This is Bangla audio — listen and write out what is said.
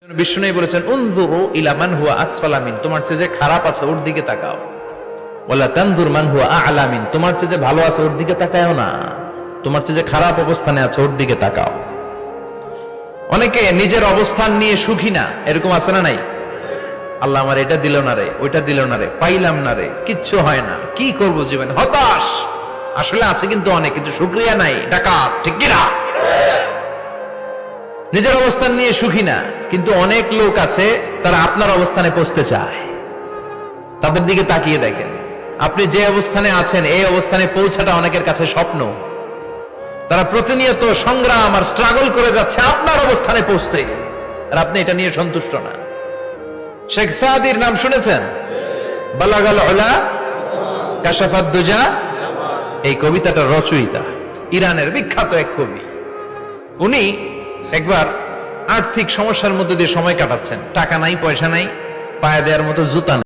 বিষ্ণু বলেছেন উনজুরু ইলা মান হুয়া আসফালা মিন, তোমার চেয়ে যে খারাপ আছে ওর দিকে তাকাও। ওয়ালা তানজুর মান হুয়া আ'লা মিন, তোমার চেয়ে যে ভালো আছে ওর দিকে তাকায়ও না, তোমার চেয়ে যে খারাপ অবস্থানে আছে ওর দিকে তাকাও। অনেকে নিজের অবস্থান নিয়ে সুখী না, এরকম আছে না নাই? আল্লাহ আমার এটা দিল না রে, ওইটা দিল না রে, পাইলাম না রে, কিচ্ছু হয় না, কি করব জীবনে, হতাশ। আসলে আছে কিন্তু অনেক, কিন্তু শুকরিয়া নাই, ডাকাত, ঠিক কি না? নিজের অবস্থান নিয়ে সুখী না, কিন্তু অনেক লোক আছে তারা আপনার অবস্থানে পৌঁছতে চায়। তাদের দিকে তাকিয়ে দেখেন, আপনি যে অবস্থানে আছেন এই অবস্থানে পৌঁছাটা অনেকের কাছে স্বপ্ন। তারা প্রতিনিয়ত সংগ্রাম আর স্ট্রাগল করে যাচ্ছে আপনার অবস্থানে পৌঁছতে, আর আপনি এটা নিয়ে সন্তুষ্ট না। শেখ সাদির নাম শুনেছেন? বালাগাল উলা কাশাফাত দুজা, এই কবিতাটা রচয়িতা ইরানের বিখ্যাত এক কবি। উনি একবার আর্থিক সমস্যার মধ্যে দিয়ে সময় কাটাচ্ছেন, টাকা নাই, পয়সা নাই, পায়ে দেওয়ার মতো জুতা নেই।